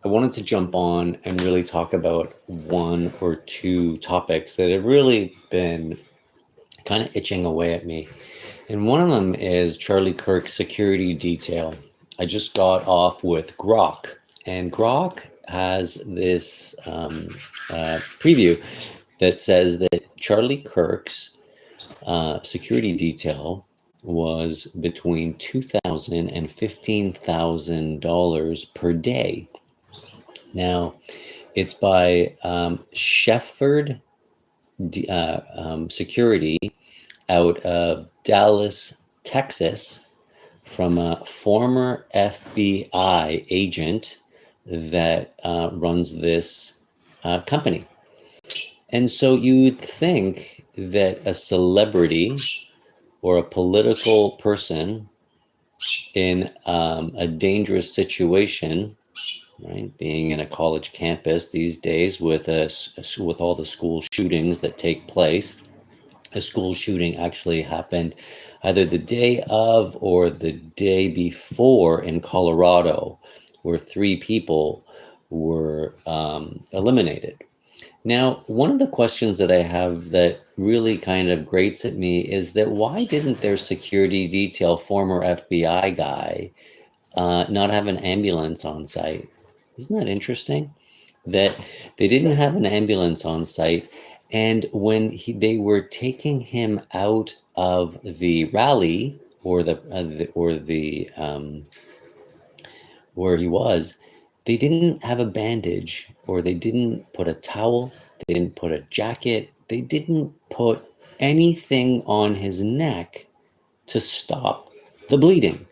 I wanted to jump on and really talk about one or two topics that have really been kind of itching away at me. And one of them is Charlie Kirk's security detail. I just got off with Grok, and Grok has this preview that says that Charlie Kirk's security detail was between $2,000 and $15,000 per day. Now, it's by Shefford Security out of Dallas, Texas, from a former FBI agent that runs this company. And so you would think that a celebrity or a political person in a dangerous situation, right, being in a college campus these days with with all the school shootings that take place. A school shooting actually happened either the day of or the day before in Colorado, where 3 people were eliminated. Now, one of the questions that I have that really kind of grates at me is that why didn't their security detail, former FBI guy, not have an ambulance on site? Isn't that interesting? That they didn't have an ambulance on site, and when they were taking him out of the rally or the where he was, they didn't have a bandage, or they didn't put a towel, they didn't put a jacket, they didn't put anything on his neck to stop the bleeding.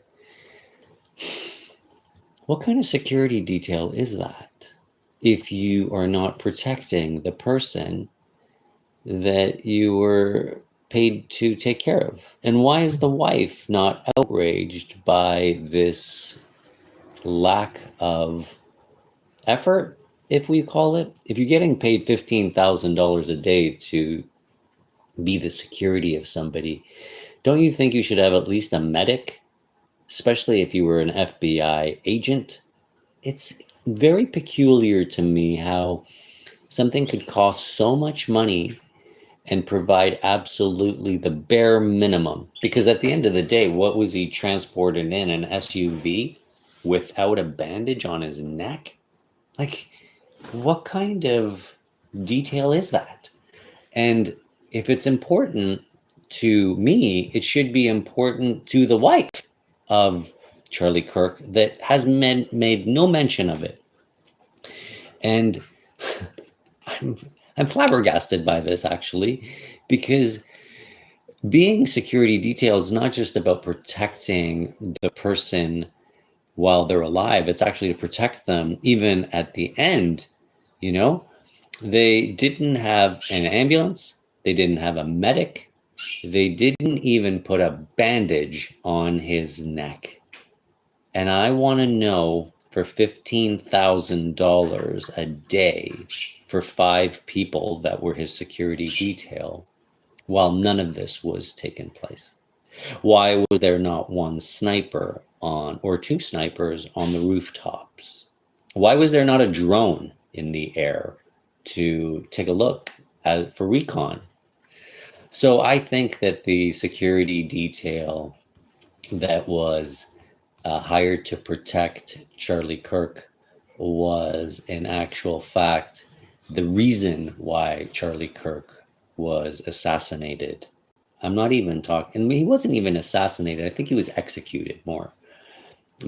What kind of security detail is that if you are not protecting the person that you were paid to take care of? And why is the wife not outraged by this lack of effort, if we call it? If you're getting paid $15,000 a day to be the security of somebody, don't you think you should have at least a medic, especially if you were an FBI agent? It's very peculiar to me how something could cost so much money and provide absolutely the bare minimum. Because at the end of the day, what was he transported in? An SUV without a bandage on his neck? Like, what kind of detail is that? And if it's important to me, it should be important to the wife of Charlie Kirk that has made no mention of it. And I'm flabbergasted by this, actually, because being security detail is not just about protecting the person while they're alive. It's actually to protect them even at the end. You know, they didn't have an ambulance, they didn't have a medic, they didn't even put a bandage on his neck. And I want to know, for $15,000 a day for 5 people that were his security detail, while none of this was taking place, why was there not one sniper on, or 2 snipers on the rooftops? Why was there not a drone in the air to take a look for recon? So I think that the security detail that was hired to protect Charlie Kirk was, in actual fact, the reason why Charlie Kirk was assassinated. I'm not even talking, and he wasn't even assassinated. I think he was executed more,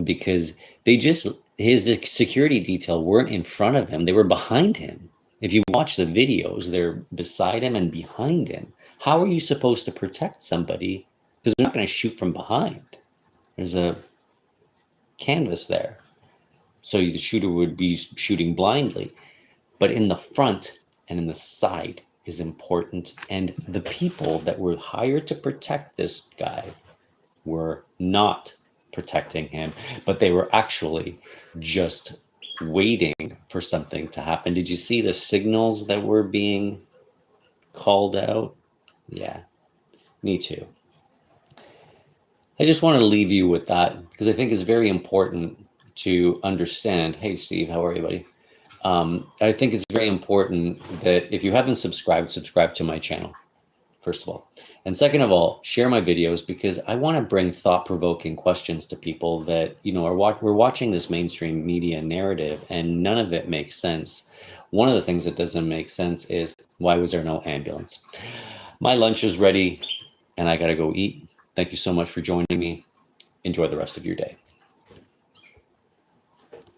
because his security detail weren't in front of him, they were behind him. If you watch the videos, they're beside him and behind him. How are you supposed to protect somebody? Because they're not going to shoot from behind. There's a canvas there, so the shooter would be shooting blindly. But in the front and in the side is important, and the people that were hired to protect this guy were not protecting him, but they were actually just waiting for something to happen. Did you see the signals that were being called out? Yeah, me too. I just want to leave you with that, because I think it's very important to understand, hey, Steve, how are you, buddy? I think it's very important that if you haven't subscribed, subscribe to my channel, first of all. And second of all, share my videos, because I want to bring thought-provoking questions to people that, you know, we're watching this mainstream media narrative and none of it makes sense. One of the things that doesn't make sense is, why was there no ambulance? My lunch is ready and I got to go eat. Thank you so much for joining me. Enjoy the rest of your day.